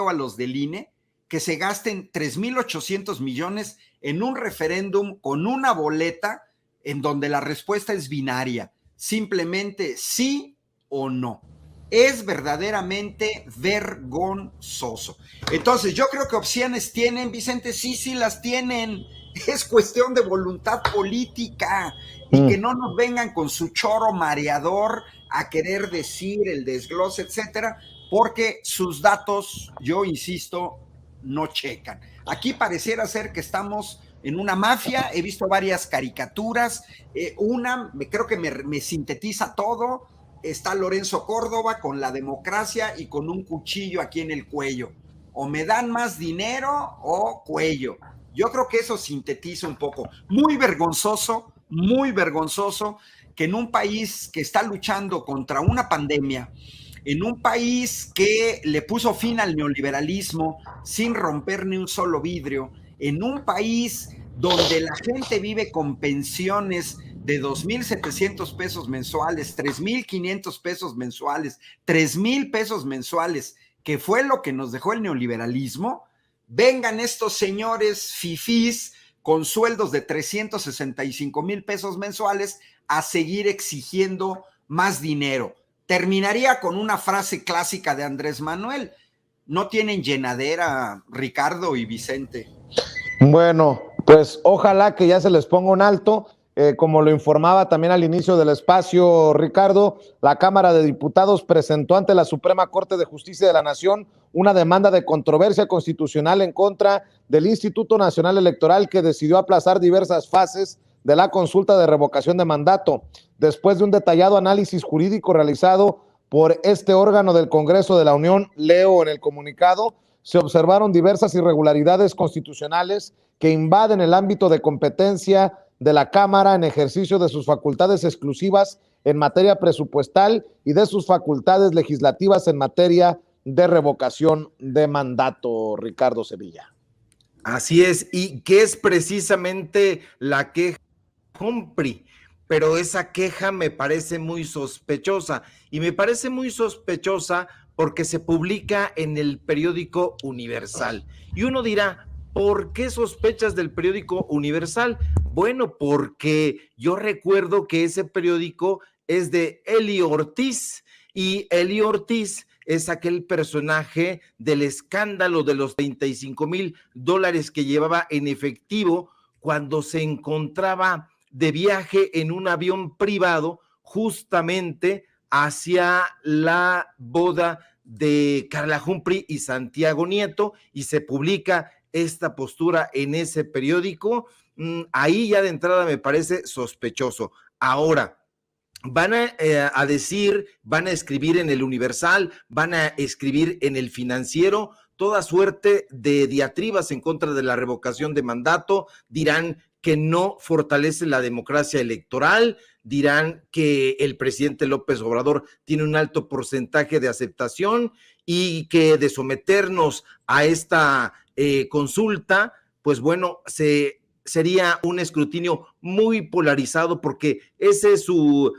a los del INE que se gasten 3,800 millones en un referéndum con una boleta en donde la respuesta es binaria, simplemente sí o no. Es verdaderamente vergonzoso. Entonces, yo creo que opciones tienen, Vicente, sí las tienen. Es cuestión de voluntad política y que no nos vengan con su choro mareador a querer decir el desglose, etcétera, porque sus datos, yo insisto, no checan. Aquí pareciera ser que estamos en una mafia. He visto varias caricaturas. Creo que me sintetiza todo. Está Lorenzo Córdoba con la democracia y con un cuchillo aquí en el cuello. O me dan más dinero o cuello. Yo creo que eso sintetiza un poco. Muy vergonzoso que en un país que está luchando contra una pandemia, en un país que le puso fin al neoliberalismo sin romper ni un solo vidrio, en un país donde la gente vive con pensiones de 2,700 pesos mensuales, 3,500 pesos mensuales, 3,000 pesos mensuales, que fue lo que nos dejó el neoliberalismo, vengan estos señores fifís con sueldos de 365,000 pesos mensuales a seguir exigiendo más dinero. Terminaría con una frase clásica de Andrés Manuel: no tienen llenadera, Ricardo y Vicente. Bueno, pues ojalá que ya se les ponga un alto. Como lo informaba también al inicio del espacio, Ricardo, la Cámara de Diputados presentó ante la Suprema Corte de Justicia de la Nación una demanda de controversia constitucional en contra del Instituto Nacional Electoral, que decidió aplazar diversas fases de la consulta de revocación de mandato. Después de un detallado análisis jurídico realizado por este órgano del Congreso de la Unión, leo en el comunicado, se observaron diversas irregularidades constitucionales que invaden el ámbito de competencia de la Cámara en ejercicio de sus facultades exclusivas en materia presupuestal y de sus facultades legislativas en materia de revocación de mandato, Ricardo Sevilla. Así es, y que es precisamente la queja Humphrey, pero esa queja me parece muy sospechosa, y me parece muy sospechosa porque se publica en el periódico Universal. Y uno dirá, ¿por qué sospechas del periódico Universal? Bueno, porque yo recuerdo que ese periódico es de Eli Ortiz, y Eli Ortiz es aquel personaje del escándalo de los $35,000 que llevaba en efectivo cuando se encontraba de viaje en un avión privado justamente hacia la boda de Carla Humphrey y Santiago Nieto, y se publica esta postura en ese periódico. Ahí ya de entrada me parece sospechoso. Ahora, van a decir, van a escribir en el Universal, van a escribir en el Financiero, toda suerte de diatribas en contra de la revocación de mandato, dirán que no fortalece la democracia electoral, dirán que el presidente López Obrador tiene un alto porcentaje de aceptación y que de someternos a esta consulta, pues bueno, sería un escrutinio muy polarizado porque ese es su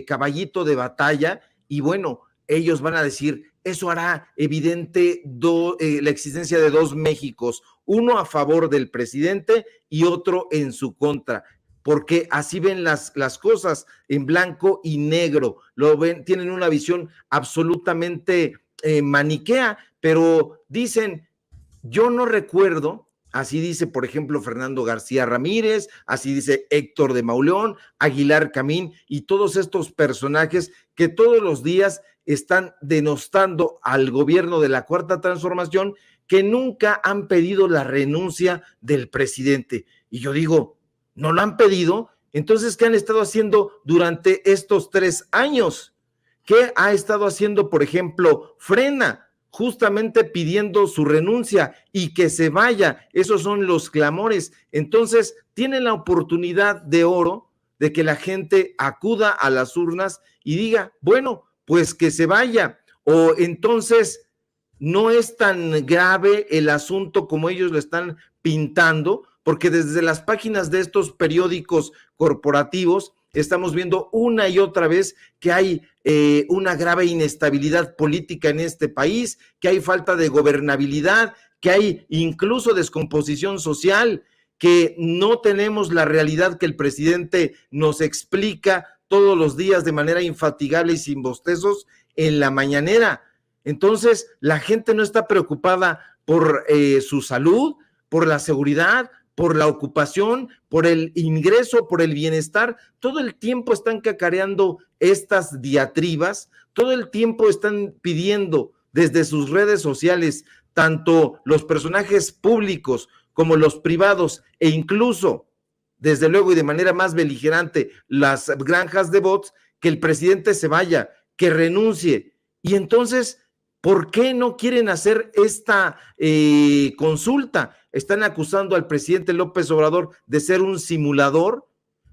caballito de batalla y bueno, ellos van a decir, eso hará evidente la existencia de dos Méxicos, uno a favor del presidente y otro en su contra, porque así ven las cosas en blanco y negro, lo ven, tienen una visión absolutamente maniquea, pero dicen, yo no recuerdo. Así dice, por ejemplo, Fernando García Ramírez, así dice Héctor de Mauleón, Aguilar Camín y todos estos personajes que todos los días están denostando al gobierno de la Cuarta Transformación, que nunca han pedido la renuncia del presidente. Y yo digo, ¿no lo han pedido? Entonces, ¿qué han estado haciendo durante estos 3 años? ¿Qué ha estado haciendo, por ejemplo, Frena? Justamente pidiendo su renuncia y que se vaya. Esos son los clamores. Entonces, tienen la oportunidad de oro de que la gente acuda a las urnas y diga, bueno, pues que se vaya. O entonces, no es tan grave el asunto como ellos lo están pintando, porque desde las páginas de estos periódicos corporativos estamos viendo una y otra vez que hay una grave inestabilidad política en este país, que hay falta de gobernabilidad, que hay incluso descomposición social, que no tenemos la realidad que el presidente nos explica todos los días de manera infatigable y sin bostezos en la mañanera. Entonces, la gente no está preocupada por su salud, por la seguridad, por la ocupación, por el ingreso, por el bienestar. Todo el tiempo están cacareando estas diatribas, todo el tiempo están pidiendo desde sus redes sociales, tanto los personajes públicos como los privados e incluso, desde luego y de manera más beligerante, las granjas de bots, que el presidente se vaya, que renuncie. Y entonces, ¿por qué no quieren hacer esta consulta? Están acusando al presidente López Obrador de ser un simulador,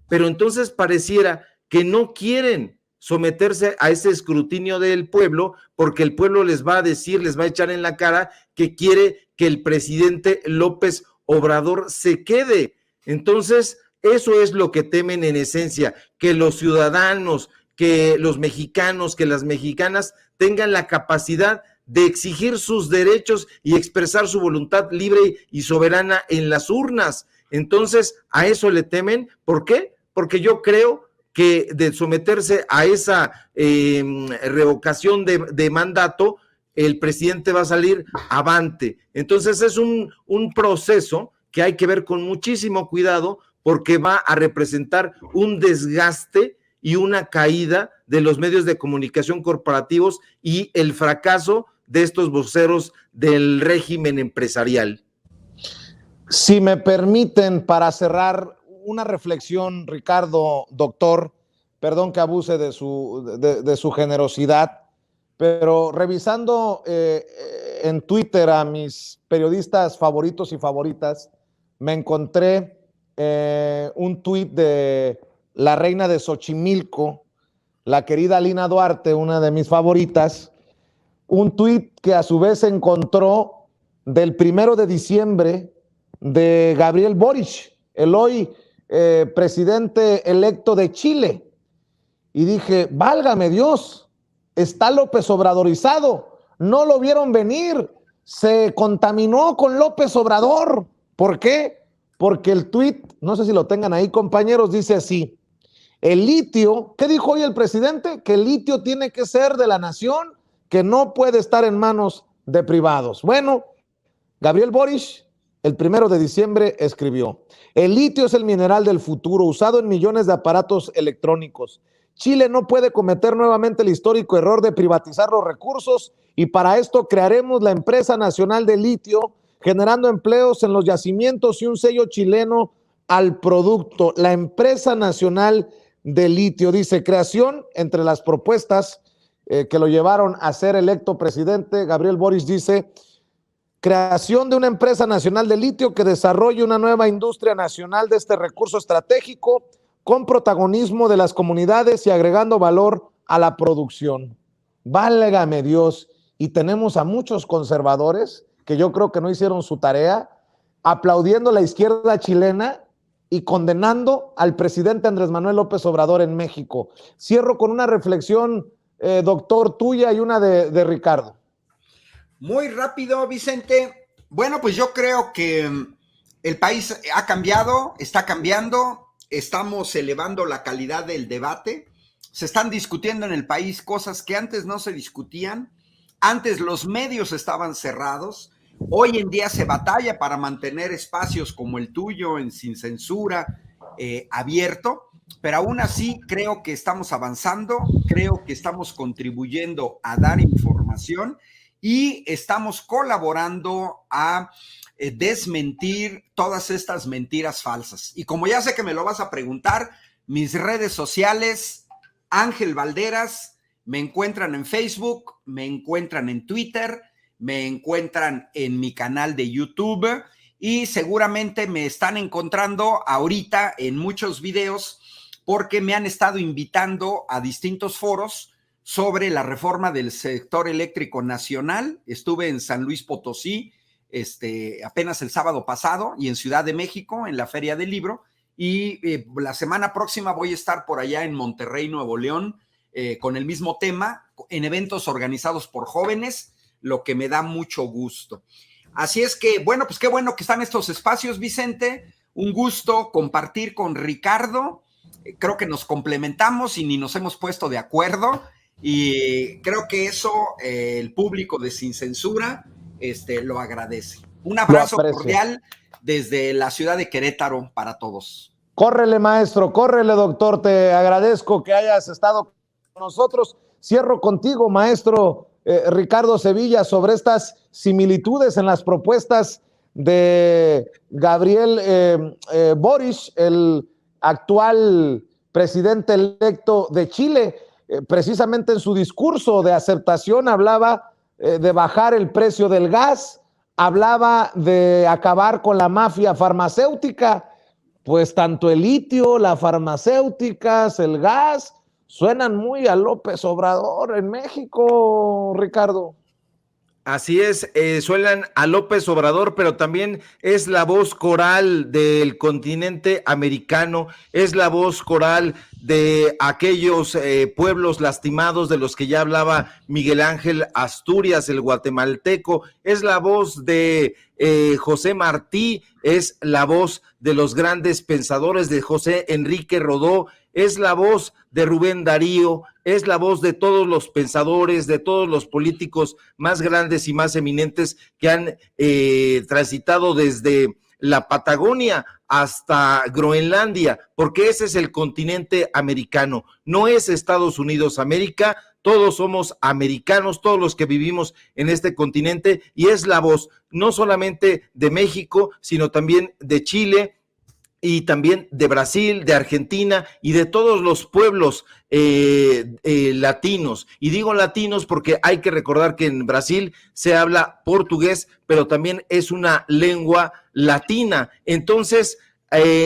pero entonces pareciera que no quieren someterse a ese escrutinio del pueblo, porque el pueblo les va a decir, les va a echar en la cara que quiere que el presidente López Obrador se quede. Entonces, eso es lo que temen en esencia, que los ciudadanos, que los mexicanos, que las mexicanas tengan la capacidad de exigir sus derechos y expresar su voluntad libre y soberana en las urnas. Entonces, a eso le temen. ¿Por qué? Porque yo creo que de someterse a esa revocación de mandato, el presidente va a salir avante. Entonces, es un proceso que hay que ver con muchísimo cuidado, porque va a representar un desgaste y una caída de los medios de comunicación corporativos y el fracaso de estos voceros del régimen empresarial. Si me permiten, para cerrar, una reflexión, Ricardo, doctor, perdón que abuse de su generosidad, pero revisando en Twitter a mis periodistas favoritos y favoritas, me encontré un tuit de la reina de Xochimilco, la querida Lina Duarte, una de mis favoritas, un tuit que a su vez encontró del 1 de diciembre de Gabriel Boric, el hoy presidente electo de Chile. Y dije, válgame Dios, está López Obradorizado, no lo vieron venir, se contaminó con López Obrador. ¿Por qué? Porque el tuit, no sé si lo tengan ahí compañeros, dice así: el litio, ¿qué dijo hoy el presidente? Que el litio tiene que ser de la nación, que no puede estar en manos de privados. Bueno, Gabriel Boric, el 1 de diciembre, escribió: el litio es el mineral del futuro, usado en millones de aparatos electrónicos. Chile no puede cometer nuevamente el histórico error de privatizar los recursos, y para esto crearemos la Empresa Nacional de Litio, generando empleos en los yacimientos y un sello chileno al producto. La Empresa Nacional de litio. Dice, creación entre las propuestas que lo llevaron a ser electo presidente. Gabriel Boric dice, creación de una empresa nacional de litio que desarrolle una nueva industria nacional de este recurso estratégico con protagonismo de las comunidades y agregando valor a la producción. Válgame Dios. Y tenemos a muchos conservadores que yo creo que no hicieron su tarea, aplaudiendo la izquierda chilena y condenando al presidente Andrés Manuel López Obrador en México. Cierro con una reflexión, doctor, tuya y una de Ricardo. Muy rápido, Vicente. Bueno, pues yo creo que el país ha cambiado, está cambiando, estamos elevando la calidad del debate, se están discutiendo en el país cosas que antes no se discutían, antes los medios estaban cerrados, hoy en día se batalla para mantener espacios como el tuyo, sin censura, abierto. Pero aún así creo que estamos avanzando, creo que estamos contribuyendo a dar información y estamos colaborando a desmentir todas estas mentiras falsas. Y como ya sé que me lo vas a preguntar, mis redes sociales, Ángel Valderas, me encuentran en Facebook, me encuentran en Twitter, me encuentran en mi canal de YouTube y seguramente me están encontrando ahorita en muchos videos porque me han estado invitando a distintos foros sobre la reforma del sector eléctrico nacional. Estuve en San Luis Potosí apenas el sábado pasado y en Ciudad de México en la Feria del Libro, y la semana próxima voy a estar por allá en Monterrey, Nuevo León, con el mismo tema, en eventos organizados por jóvenes, lo que me da mucho gusto. Así es que, bueno, pues qué bueno que están estos espacios, Vicente. Un gusto compartir con Ricardo. Creo que nos complementamos y ni nos hemos puesto de acuerdo. Y creo que eso el público de Sin Censura lo agradece. Un abrazo cordial desde la ciudad de Querétaro para todos. Córrele, maestro, córrele, doctor. Te agradezco que hayas estado con nosotros. Cierro contigo, maestro Ricardo Sevilla, sobre estas similitudes en las propuestas de Gabriel Boric, el actual presidente electo de Chile. Precisamente en su discurso de aceptación hablaba de bajar el precio del gas, hablaba de acabar con la mafia farmacéutica. Pues tanto el litio, las farmacéuticas, el gas, suenan muy a López Obrador en México, Ricardo. Así es, suenan a López Obrador, pero también es la voz coral del continente americano, es la voz coral de aquellos pueblos lastimados de los que ya hablaba Miguel Ángel Asturias, el guatemalteco, es la voz de José Martí, es la voz de los grandes pensadores de José Enrique Rodó, es la voz de Rubén Darío, es la voz de todos los pensadores, de todos los políticos más grandes y más eminentes que han transitado desde la Patagonia hasta Groenlandia, porque ese es el continente americano, no es Estados Unidos América, todos somos americanos, todos los que vivimos en este continente, y es la voz no solamente de México, sino también de Chile, y también de Brasil, de Argentina y de todos los pueblos latinos. Y digo latinos porque hay que recordar que en Brasil se habla portugués, pero también es una lengua latina. Entonces,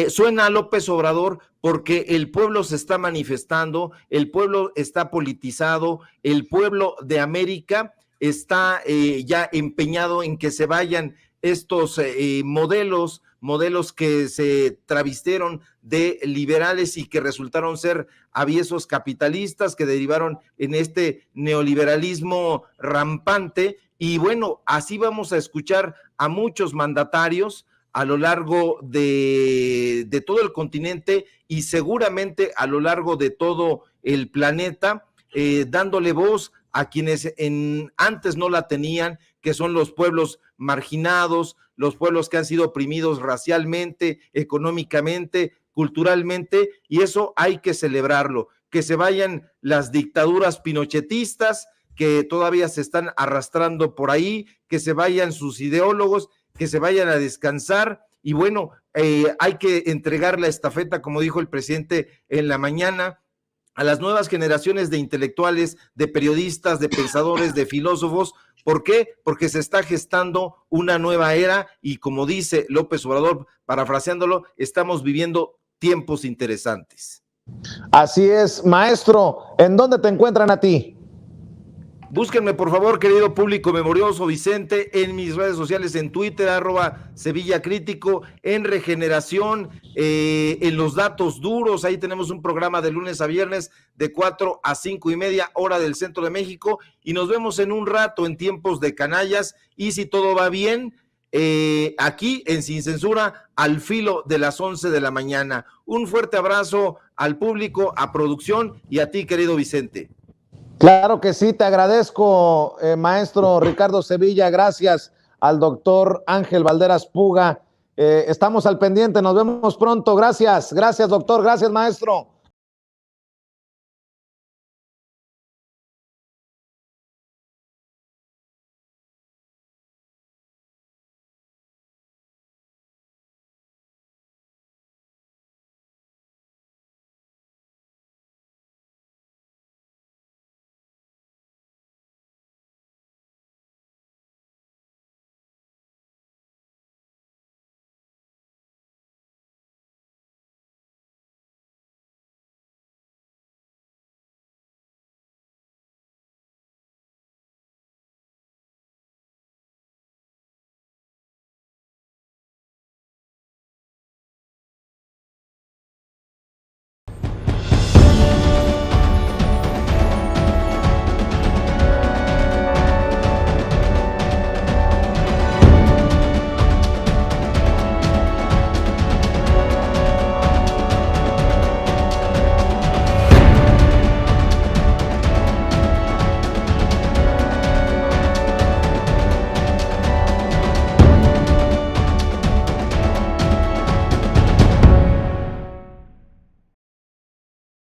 suena a López Obrador porque el pueblo se está manifestando, el pueblo está politizado, el pueblo de América está ya empeñado en que se vayan estos modelos que se travistieron de liberales y que resultaron ser aviesos capitalistas que derivaron en este neoliberalismo rampante. Y bueno, así vamos a escuchar a muchos mandatarios a lo largo de todo el continente y seguramente a lo largo de todo el planeta, dándole voz a quienes antes no la tenían, que son los pueblos marginados, los pueblos que han sido oprimidos racialmente, económicamente, culturalmente, y eso hay que celebrarlo, que se vayan las dictaduras pinochetistas que todavía se están arrastrando por ahí, que se vayan sus ideólogos, que se vayan a descansar y bueno, hay que entregar la estafeta, como dijo el presidente en la mañana, a las nuevas generaciones de intelectuales, de periodistas, de pensadores, de filósofos. ¿Por qué? Porque se está gestando una nueva era y, como dice López Obrador, parafraseándolo, estamos viviendo tiempos interesantes. Así es, maestro. ¿En dónde te encuentran a ti? Búsquenme, por favor, querido público memorioso, Vicente, en mis redes sociales, en Twitter, @Sevilla Crítico, en Regeneración, en Los Datos Duros. Ahí tenemos un programa de lunes a viernes de 4 a 5:30, hora del centro de México. Y nos vemos en un rato en Tiempos de Canallas. Y si todo va bien, aquí en Sin Censura, al filo de las 11 de la mañana. Un fuerte abrazo al público, a producción y a ti, querido Vicente. Claro que sí, te agradezco, maestro Ricardo Sevilla, gracias al doctor Ángel Valderas Puga. Estamos al pendiente, nos vemos pronto, gracias doctor, gracias maestro.